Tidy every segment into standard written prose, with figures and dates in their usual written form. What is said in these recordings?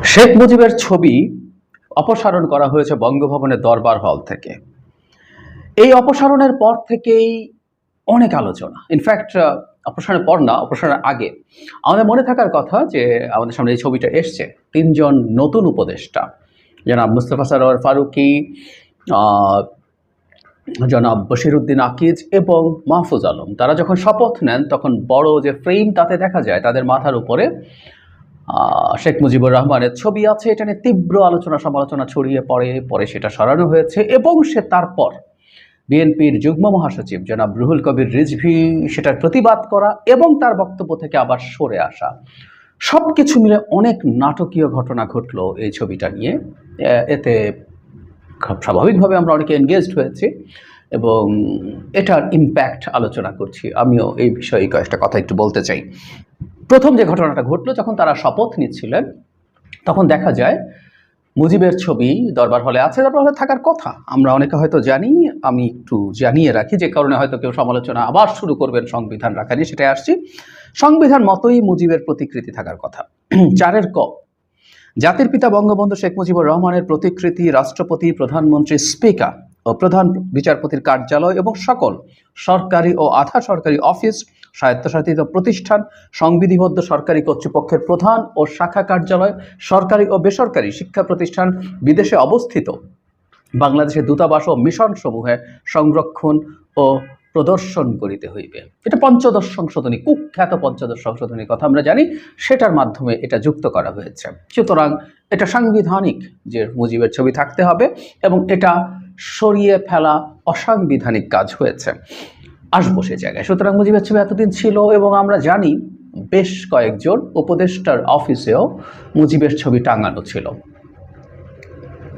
শেখ মুজিবের ছবি অপসারণ করা হয়েছে বঙ্গভবনের দরবার হল থেকে। এই অপসারণের পর থেকেই অনেক আলোচনা। ইনফ্যাক্ট অপসারণের পর না, অপসারণের আগে আমাদের মনে থাকার কথা যে আমাদের সামনে এই ছবিটা এসছে, তিনজন নতুন উপদেষ্টা, জনাব মুস্তফা সরোয়ার ফারুকী, জনাব বশিরউদ্দিন আকিজ এবং মাহফুজ আলম। তারা যখন শপথ নেন তখন বড় যে ফ্রেম তাতে দেখা যায় তাদের মাথার উপরে শেখ মুজিবুর রহমানের ছবি আছে। এটা নিয়ে তীব্র আলোচনা সমালোচনা ছড়িয়ে পরে সেটা সরানো হয়েছে এবং তারপর বিএনপির যুগ্ম মহাসচিব জনাব রুহুল কবির রিজভী সেটার প্রতিবাদ করা এবং তার বক্তব্য থেকে আবার সরে আসা, সবকিছু মিলে অনেক নাটকীয় ঘটনা ঘটলো এই ছবিটা নিয়ে। এতে স্বাভাবিকভাবে আমরা অনেকে এনগেজড হয়েছি এবং এটার ইম্প্যাক্ট আলোচনা করছি। আমিও এই বিষয়ে কয়েকটা কথা একটু বলতে চাই। প্রথম যে ঘটনাটা ঘটলো, যখন তারা শপথ নিচ্ছিলেন তখন দেখা যায় মুজিবের ছবি দরবার হলে আছে, দরবার হলে থাকার কথা আমরা অনেকে হয়তো জানি। আমি একটু জানিয়ে রাখি, যে কারণে হয়তো কেউ সমালোচনা আবার শুরু করবেন সংবিধান রাখা নিয়ে, সেটাই আসছি। সংবিধান মতোই মুজিবের প্রতিকৃতি থাকার কথা। 4 ক, জাতির পিতা বঙ্গবন্ধু শেখ মুজিবুর রহমানের প্রতিকৃতি রাষ্ট্রপতি, প্রধানমন্ত্রী, স্পিকার ও প্রধান বিচারপতির কার্যালয় এবং সকল সরকারি ও আধা সরকারি অফিস, স্বায়ত্তশাসিত প্রতিষ্ঠান, সংবিধিবদ্ধ সরকারি কর্তৃপক্ষের প্রধান ও শাখা কার্যালয়, সরকারি ও বেসরকারি শিক্ষা প্রতিষ্ঠান, বিদেশে অবস্থিত বাংলাদেশের দূতাবাস ও মিশন সমূহে সংরক্ষণ ও প্রদর্শন করিতে হইবে। এটা পঞ্চদশ সংশোধনী, কুখ্যাত পঞ্চদশ সংশোধনীর কথা আমরা জানি, সেটার মাধ্যমে এটা যুক্ত করা হয়েছে। সুতরাং এটা সাংবিধানিক যে মুজিবের ছবি থাকতে হবে এবং এটা সরিয়ে ফেলা অসাংবিধানিক কাজ হয়েছে। আসবো সে জায়গায়। সুতরাং মুজিবের ছবি এতদিন ছিল এবং আমরা জানি বেশ কয়েকজন উপদেষ্টার অফিসেও মুজিবের ছবি টাঙানো ছিল।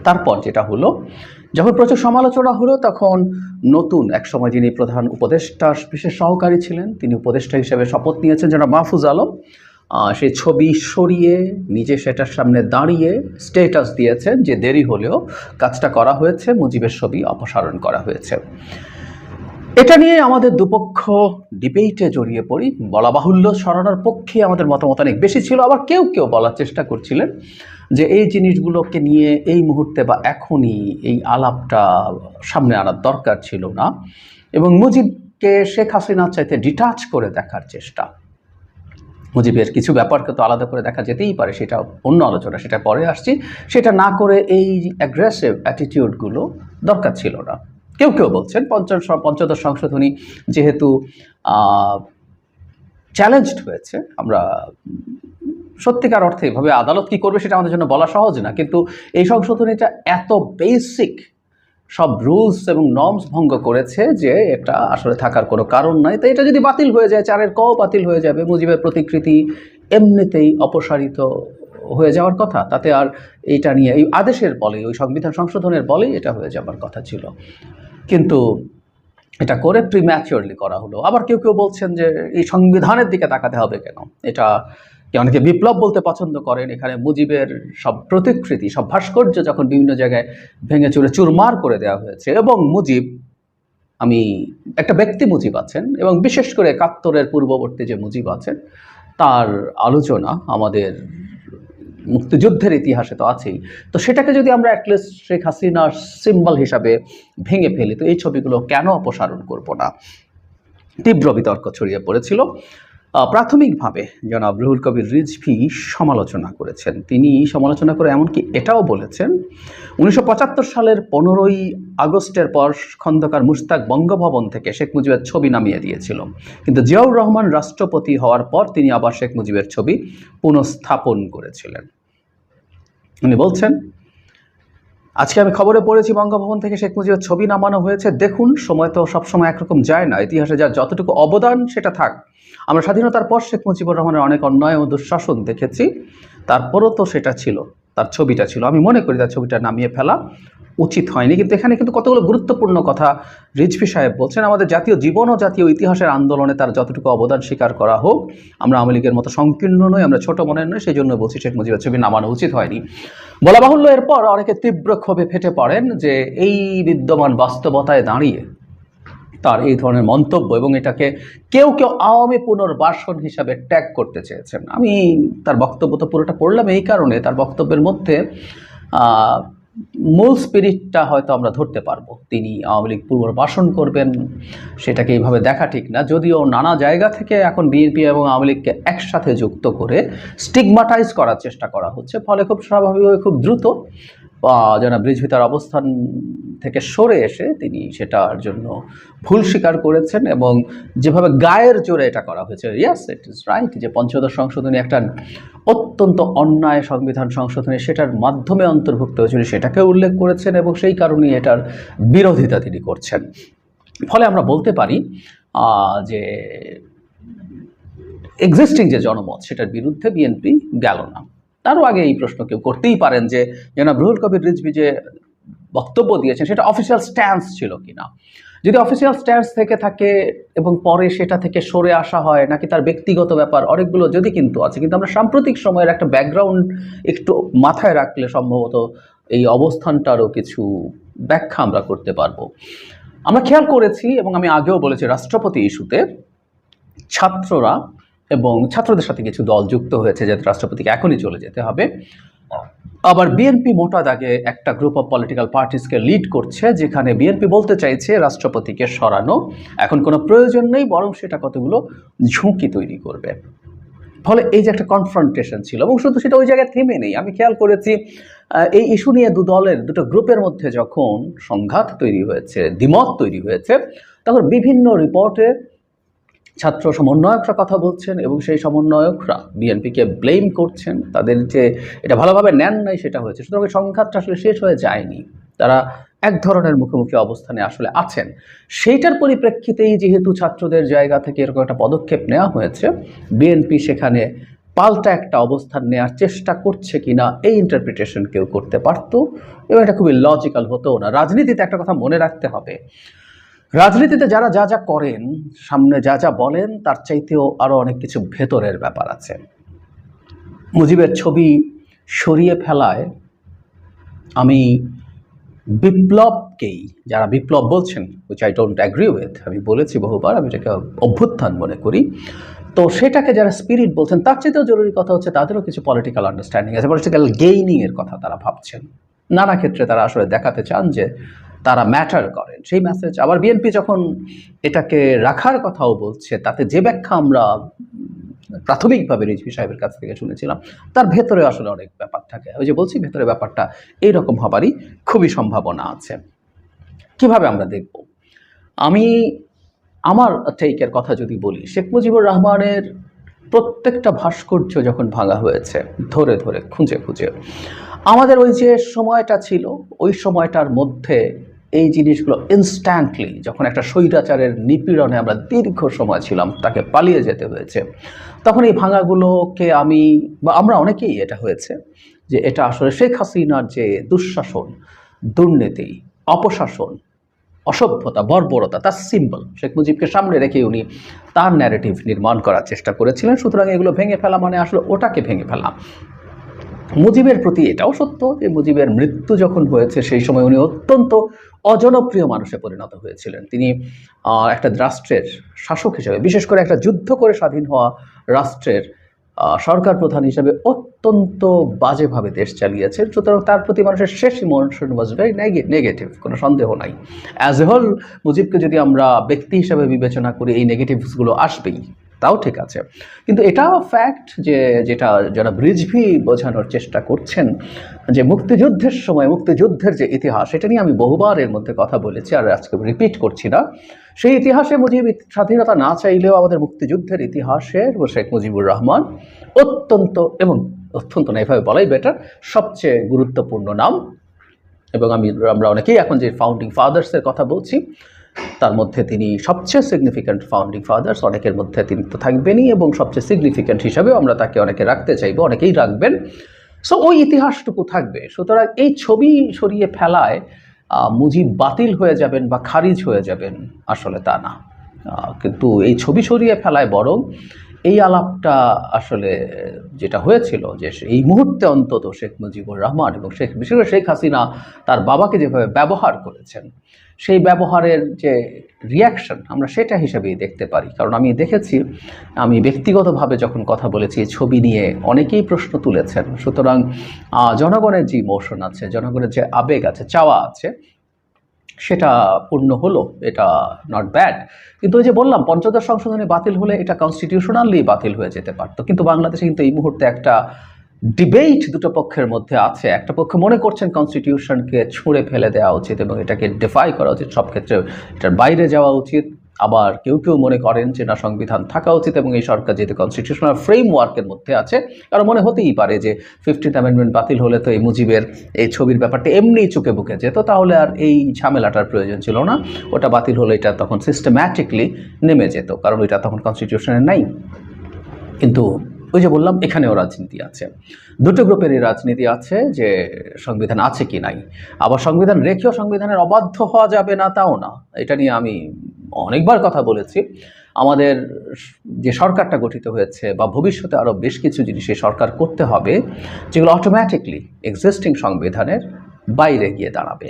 তারপর যেটা হলো, যখন প্রচুর সমালোচনা হলো তখন নতুন এক সময় যিনি প্রধান উপদেষ্টার বিশেষ সহকারী ছিলেন, তিনি উপদেষ্টা হিসেবে শপথ নিয়েছেন জনাব মাহফুজ আলম। সেই ছবি সরিয়ে নিজে সেটার সামনে দাঁড়িয়ে স্ট্যাটাস দিয়েছেন যে দেরি হলেও কাজটা করা হয়েছে, মুজিবের ছবি অপসারণ করা হয়েছে। এটা নিয়ে আমাদের দুপক্ষ ডিবেটে জড়িয়ে পড়ি। বলা বাহুল্য, সরানোর পক্ষে আমাদের মতামত অনেক বেশি ছিল, আবার কেউ কেউ বলার চেষ্টা করছিলেন যে এই জিনিসগুলোকে নিয়ে এই মুহূর্তে বা এখনই এই আলাপটা সামনে আনার দরকার ছিল না, এবং মুজিবকে শেখ হাসিনার চাইতে ডিটাচ করে দেখার চেষ্টা। মুজিবের কিছু ব্যাপারকে তো আলাদা করে দেখা যেতেই পারে, সেটা অন্য আলোচনা, সেটা পরে আসছি। সেটা না করে এই অ্যাগ্রেসিভ অ্যাটিটিউডগুলো দরকার ছিল না। কেউ কেউ বলছেন পঞ্চদশ সংশোধনী যেহেতু চ্যালেঞ্জড হয়েছে, আমরা সত্যিকার অর্থে এভাবে আদালত কি করবে সেটা আমাদের জন্য বলা সহজ না, কিন্তু এই সংশোধনীটা এত বেসিক সব রুলস এবং নর্মস ভঙ্গ করেছে যে এটা আসলে থাকার কোনো কারণ নাই। তো এটা যদি বাতিল হয়ে যায়, 4 ক বাতিল হয়ে যাবে, মুজিবের প্রতিকৃতি এমনিতেই অপসারিত হয়ে যাওয়ার কথা, তাতে আর এইটা নিয়ে এই আদেশের বলে, ওই সংবিধান সংশোধনের বলেই এটা হয়ে যাবার কথা ছিল। কিন্তু এটা করে প্রিম্যাচিওরলি করা হলো। আবার কেউ কেউ বলছেন যে এই সংবিধানের দিকে তাকাতে হবে কেন, এটা অনেকে বিপ্লব বলতে পছন্দ করেন। এখানে মুজিবের সব প্রতিকৃতি, সব ভাস্কর্য যখন বিভিন্ন জায়গায় ভেঙে চুরে চুরমার করে দেওয়া হয়েছে, এবং মুজিব, আমি একটা ব্যক্তি মুজিব আছেন এবং বিশেষ করে 71-এর পূর্ববর্তী যে মুজিব আছেন তার আলোচনা আমাদের মুক্তিযুদ্ধের ইতিহাসে তো আছেই। তো সেটাকে যদি আমরা অ্যাটলিস্ট শেখ হাসিনার সিম্বল হিসাবে ভেঙে ফেলি, তো এই ছবিগুলো কেন অপসারণ করব না? তীব্র বিতর্ক ছড়িয়ে পড়েছিল। প্রাথমিকভাবে জনাব রুহুল কবির রিজভী সমালোচনা করেছেন। তিনি সমালোচনা করে এমনকি এটাও বলেছেন, 1975 সালের 15ই আগস্টের পর খন্দকার মুশতাক বঙ্গভবন থেকে শেখ মুজিবের ছবি নামিয়ে দিয়েছিল, কিন্তু জিয়াউর রহমান রাষ্ট্রপতি হওয়ার পর তিনি আবার শেখ মুজিবের ছবি পুনঃস্থাপন করেছিলেন। উনি বলছেন, আজকে আমি খবরে পড়েছি বঙ্গভবন থেকে শেখ মুজিবের ছবি নামানো হয়েছে। দেখুন, সময় তো সবসময় একরকম যায় না, ইতিহাসে যার যতটুকু অবদান সেটা থাক। আমরা স্বাধীনতার পর শেখ মুজিবুর রহমানের অনেক অন্যায় ও দুঃশাসন দেখেছি, তারপরও তো সেটা ছিল, তার ছবিটা ছিল। আমি মনে করি তার ছবিটা নামিয়ে ফেলা উচিত হয়নি। কিন্তু এখানে কিন্তু কতগুলো গুরুত্বপূর্ণ কথা রিজভী সাহেব বলছেন। আমাদের জাতীয় জীবন ও জাতীয় ইতিহাসের আন্দোলনে তার যতটুকু অবদান স্বীকার করা হোক। আমরা আওয়ামী লীগের মতো সংকীর্ণ নই, আমরা ছোট মনের নই, সেই জন্য বলছি শেখ মুজিবের ছবি নামানো উচিত হয়নি। বলা বাহুল্য, এরপর অনেকে তীব্র ক্ষোভে ফেটে পড়েন যে এই বিদ্যমান বাস্তবতায় দাঁড়িয়ে তার এই ধরনের মন্তব্য, এবং এটাকে কেউ কেউ আওয়ামী পুনর্বাসন হিসাবে ট্যাগ করতে চেয়েছেন। আমি তার বক্তব্য তো পুরোটা পড়লাম এই কারণে, তার বক্তব্যের মধ্যে মূল স্পিরিটটা হয়তো আমরা ধরতে পারবো। তিনি আওয়ামী লীগ পুনর্বাসন করবেন সেটাকে এইভাবে দেখা ঠিক না, যদিও নানা জায়গা থেকে এখন বিএনপি এবং আওয়ামী লীগকে একসাথে যুক্ত করে স্টিগমাটাইজ করার চেষ্টা করা হচ্ছে, ফলে খুব স্বাভাবিকভাবে খুব দ্রুত জনাব রিজভী তার অবস্থান থেকে সরে এসে তিনি সেটার জন্য ভুল স্বীকার করেছেন, এবং যেভাবে গায়ের জোরে এটা করা হয়েছে, ইয়েস ইট ইজ রাইট, যে পঞ্চদশ সংশোধনী একটা অত্যন্ত অন্যায় সংবিধান সংশোধনী, সেটার মাধ্যমে অন্তর্ভুক্ত হয়েছিল সেটাকে উল্লেখ করেছেন, এবং সেই কারণেই এটার বিরোধিতা তিনি করছেন। ফলে আমরা বলতে পারি যে এক্সিস্টিং যে জনমত সেটার বিরুদ্ধে বিএনপি গেল না। তারও আগে এই প্রশ্ন কেউ করতেই পারেন যে জনাব রুহুল কবির রিজভী যে বক্তব্য দিয়েছেন সেটা অফিসিয়াল স্ট্যান্স ছিল কিনা। যদি অফিসিয়াল স্ট্যান্স থেকে থাকে এবং পরে সেটা থেকে সরে আসা হয়, নাকি তার ব্যক্তিগত ব্যাপার, অনেকগুলো যদি কিন্তু আছে। কিন্তু আমরা সাম্প্রতিক সময়ের একটা ব্যাকগ্রাউন্ড একটু মাথায় রাখলে সম্ভবত এই অবস্থানটারও কিছু ব্যাখ্যা আমরা করতে পারবো। আমরা খেয়াল করেছি, এবং আমি আগেও বলেছি, রাষ্ট্রপতি ইস্যুতে ছাত্ররা এবং ছাত্রদের সাথে কিছু দল যুক্ত হয়েছে যাতে রাষ্ট্রপতিকে এখনই চলে যেতে হবে। আবার বিএনপি মোটা দাগে একটা গ্রুপ অফ পলিটিক্যাল পার্টিসকে লিড করছে, যেখানে বিএনপি বলতে চাইছে রাষ্ট্রপতিকে সরানো এখন কোনো প্রয়োজন নেই, বরং সেটা কতগুলো ঝুঁকি তৈরি করবে। ফলে এই যে একটা কনফ্রন্টেশন ছিল, এবং শুধু সেটা ওই জায়গায় থেমে নেই। আমি খেয়াল করেছি এই ইস্যু নিয়ে দুটো গ্রুপের মধ্যে যখন সংঘাত তৈরি হয়েছে, দ্বিমত তৈরি হয়েছে, তখন বিভিন্ন রিপোর্টে ছাত্র সমন্বয়করা কথা বলছেন, এবং সেই সমন্বয়করা বিএনপিকে ব্লেম করছেন, তাদের যে এটা ভালোভাবে নেন নাই সেটা হয়েছে। সুতরাং সংঘাতটা আসলে শেষ হয়ে যায়নি, তারা এক ধরনের মুখোমুখি অবস্থানে আসলে আছেন। সেইটার পরিপ্রেক্ষিতেই যেহেতু ছাত্রদের জায়গা থেকে এরকম একটা পদক্ষেপ নেওয়া হয়েছে, বিএনপি সেখানে পাল্টা একটা অবস্থান নেওয়ার চেষ্টা করছে কিনা এই ইন্টারপ্রিটেশন কেউ করতে পারতো, এবং এটা খুবই লজিক্যাল হতো না। রাজনীতিতে একটা কথা মনে রাখতে হবে, রাজনীতিতে যারা যা যা করেন, সামনে যা যা বলেন, তার চাইতেও আরও অনেক কিছু ভেতরের ব্যাপার আছে। মুজিবের ছবি সরিয়ে ফেলায় আমি বিপ্লবকেই, যারা বিপ্লব বলছেন, which I don't agree with, আমি বলেছি বহুবার, আমি এটাকে অভ্যুত্থান মনে করি, তো সেটাকে যারা স্পিরিট বলছেন, তার চাইতেও জরুরি কথা হচ্ছে তাদেরও কিছু পলিটিক্যাল আন্ডারস্ট্যান্ডিং আছে, পলিটিক্যাল গেইনিংয়ের কথা তারা ভাবছেন। নানা ক্ষেত্রে তারা আসলে দেখাতে চান যে তারা ম্যাটার করেন, সেই মেসেজ। আবার বিএনপি যখন এটাকে রাখার কথাও বলছে, তাতে যে ব্যাখ্যা আমরা প্রাথমিকভাবে রিজভী সাহেবের কাছ থেকে শুনেছিলাম, তার ভেতরে আসলে অনেক ব্যাপার থাকে। ওই যে বলছি, ভেতরে ব্যাপারটা এইরকম হবারই খুবই সম্ভাবনা আছে। কিভাবে আমরা দেখব? আমি আমার টেকের কথা যদি বলি, শেখ মুজিবুর রহমানের প্রত্যেকটা ভাস্কর্য যখন ভাঙা হয়েছে, ধরে ধরে খুঁজে খুঁজে, আমাদের ওই যে সময়টা ছিল, ওই সময়টার মধ্যে এই জিনিসগুলো ইনস্ট্যান্টলি, যখন একটা স্বৈরাচারের নিপীড়নে আমরা দীর্ঘ সময় ছিলাম, তাকে পালিয়ে যেতে হয়েছে, তখন এই ভাঙাগুলোকে আমরা অনেকেই এটা হয়েছে যে এটা আসলে শেখ হাসিনার যে দুঃশাসন, দুর্নীতি, অপশাসন, অসভ্যতা, বর্বরতা, তার সিম্বল। শেখ মুজিবকে সামনে রেখে উনি তার ন্যারেটিভ নির্মাণ করার চেষ্টা করেছিলেন। সুতরাং এগুলো ভেঙে ফেলা মানে আসলে ওটাকে ভেঙে ফেলা। মুজিবের প্রতি এটাও সত্য যে মুজিবের মৃত্যু যখন হয়েছে, সেই সময় উনি অত্যন্ত অজনপ্রিয় মানুষে পরিণত হয়েছিলেন। তিনি একটা রাষ্ট্রের শাসক হিসেবে, বিশেষ করে একটা যুদ্ধ করে স্বাধীন হওয়া রাষ্ট্রের সরকার প্রধান হিসেবে অত্যন্ত বাজেভাবে দেশ চালিয়েছেন। সুতরাং তার প্রতি মানুষের শেষ ইমোশন ওয়াজ ভেরি নেগেটিভ, কোনো সন্দেহ নাই। অ্যাজ এ হোল মুজিবকে যদি আমরা ব্যক্তি হিসেবে বিবেচনা করি, এই নেগেটিভসগুলো আসবেই, তাও ঠিক আছে। কিন্তু এটাও ফ্যাক্ট যে যেটা যারা রিজভী বোঝানোর চেষ্টা করছেন, যে মুক্তিযুদ্ধের সময় মুক্তিযুদ্ধের যে ইতিহাস, এটা নিয়ে আমি বহুবার এর মধ্যে কথা বলেছি, আর আজকে রিপিট করছি না। সেই ইতিহাসে মুজিব স্বাধীনতা না চাইলেও আমাদের মুক্তিযুদ্ধের ইতিহাসের শেখ মুজিবুর রহমান অত্যন্ত না, এভাবে বলাই বেটার, সবচেয়ে গুরুত্বপূর্ণ নাম। এবং আমরা অনেকেই এখন যে ফাউন্ডিং ফাদার্সের কথা বলছি, তার মধ্যে তিনি সবচেয়ে সিগনিফিক্যান্ট ফাউন্ডিং ফাদার্স। অনেকের মধ্যে তিনি তো থাকবেনই, এবং সবচেয়ে সিগনিফিক্যান্ট হিসাবেও আমরা তাকে অনেকে রাখতে চাইবো, অনেকেই রাখবেন। সো ওই ইতিহাসটুকু থাকবে। সুতরাং এই ছবি সরিয়ে ফেলায় মুজিব বাতিল হয়ে যাবেন বা খারিজ হয়ে যাবেন, আসলে তা না। কিন্তু এই ছবি সরিয়ে ফেলায় বরং এই আলাপটা আসলে যেটা হয়েছিল যে এই মুহূর্তে অন্তত শেখ মুজিবুর রহমান এবং বিশেষ করে শেখ হাসিনা তার বাবাকে যেভাবে ব্যবহার করেছেন, সেই ব্যবহারের যে রিয়াকশন আমরা সেটা হিসেবেই দেখতে পারি। কারণ আমি দেখেছি, আমি ব্যক্তিগতভাবে যখন কথা বলেছি ছবি নিয়ে অনেকেই প্রশ্ন তুলেছেন। সুতরাং জনগণের যে ইমোশন আছে, জনগণের যে আবেগ আছে, চাওয়া আছে, সেটা পূর্ণ হলো, এটা নট ব্যাড। কিন্তু ওই যে বললাম, পঞ্চদশ সংশোধনী বাতিল হলে এটা কনস্টিটিউশনালি বাতিল হয়ে যেতে পারতো। কিন্তু বাংলাদেশে কিন্তু এই মুহূর্তে একটা ডিবেট দুটো পক্ষের মধ্যে আছে। একটা পক্ষ মনে করছেন কনস্টিটিউশনকে ছুঁড়ে ফেলে দেওয়া উচিত এবং এটাকে ডিফাই করা উচিত, সব ক্ষেত্রে এটার বাইরে যাওয়া উচিত। আবার কেউ কেউ মনে করেন যে না, সংবিধান থাকা উচিত এবং এই সরকার যেহেতু কনস্টিটিউশনাল ফ্রেমওয়ার্কের মধ্যে আছে, কারণ মনে হতেই পারে যে 15th অ্যামেন্ডমেন্ট বাতিল হলে তো এই মুজিবের এই ছবির ব্যাপারটা এমনিই চুকে বুকে যেত, তাহলে আর এই ঝামেলাটার প্রয়োজন ছিল না। ওটা বাতিল হলে এটা তখন সিস্টেম্যাটিকলি নেমে যেত, কারণ ওইটা তখন কনস্টিটিউশনে নাই। কিন্তু ওই যে বললাম, এখানেও রাজনীতি আছে, দুটো গ্রুপেরই রাজনীতি আছে যে সংবিধান আছে কি নাই। আবার সংবিধান রেখেও সংবিধানের অবাধ্য হওয়া যাবে না, তাও না। এটা নিয়ে আমি অনেকবার কথা বলেছি। আমাদের যে সরকারটা গঠিত হয়েছে বা ভবিষ্যতে আরও বেশ কিছু জিনিস এই সরকার করতে হবে যেগুলো অটোমেটিকলি এক্সিস্টিং সংবিধানের বাইরে গিয়ে দাঁড়াবে।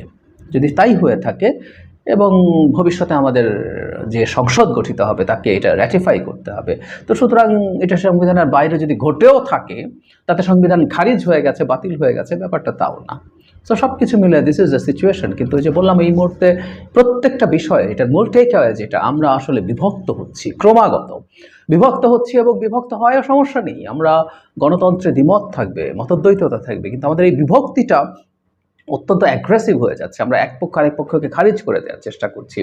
যদি তাই হয়ে থাকে এবং ভবিষ্যতে আমাদের যে সংসদ গঠিত হবে তাকে এটা র্যাটিফাই করতে হবে, তো সুতরাং এটা সংবিধানের বাইরে যদি ঘটেও থাকে তাতে সংবিধান খারিজ হয়ে গেছে, বাতিল হয়ে গেছে, ব্যাপারটা তাও না। তো সব কিছু মিলে দিস ইজ দ্য সিচুয়েশন। কিন্তু ওই যে বললাম, এই মুহূর্তে প্রত্যেকটা বিষয়ে এটার মূল টেক হয় যেটা আমরা আসলে বিভক্ত হচ্ছি, ক্রমাগত বিভক্ত হচ্ছি, এবং বিভক্ত হওয়ার সমস্যা নেই। আমরা গণতন্ত্রে দ্বিমত থাকবে, মতদ্বৈততা থাকবে, কিন্তু আমাদের এই বিভক্তিটা অত্যন্ত অ্যাগ্রেসিভ হয়ে যাচ্ছে। আমরা এক পক্ষ আরেক পক্ষকে খারিজ করে দেওয়ার চেষ্টা করছি।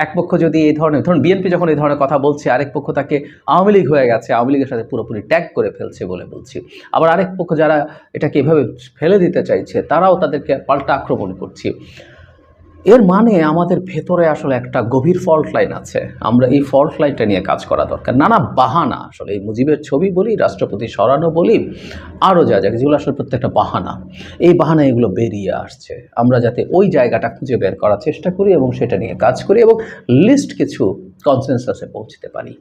এক পক্ষ যদি এই ধরনের, ধরুন বিএনপি যখন এই ধরনের কথা বলছে, আরেক পক্ষ তাকে আওয়ামী লীগ হয়ে গেছে, আওয়ামী লীগের সাথে পুরোপুরি ট্যাগ করে ফেলছে বলে বলছি। আবার আরেক পক্ষ যারা এটাকে এভাবে ফেলে দিতে চাইছে, তারাও তাদেরকে পাল্টা আক্রমণ করছি। এর মানে আমাদের ভেতরে আসলে একটা গভীর ফল্ট লাইন আছে। আমরা এই ফল্ট লাইনটা নিয়ে কাজ করা দরকার। নানা বাহানা, আসলে এই মুজিবের ছবি বলি, রাষ্ট্রপতি সরানো বলি, আরও যা যা, যেগুলো আসলে প্রত্যেকটা বাহানা, এই বাহানা এগুলো বেরিয়ে আসছে। আমরা যাতে ওই জায়গাটা খুঁজে বের করার চেষ্টা করি এবং সেটা নিয়ে কাজ করি এবং লিস্ট কিছু কনসেনসাসে পৌঁছতে পারি।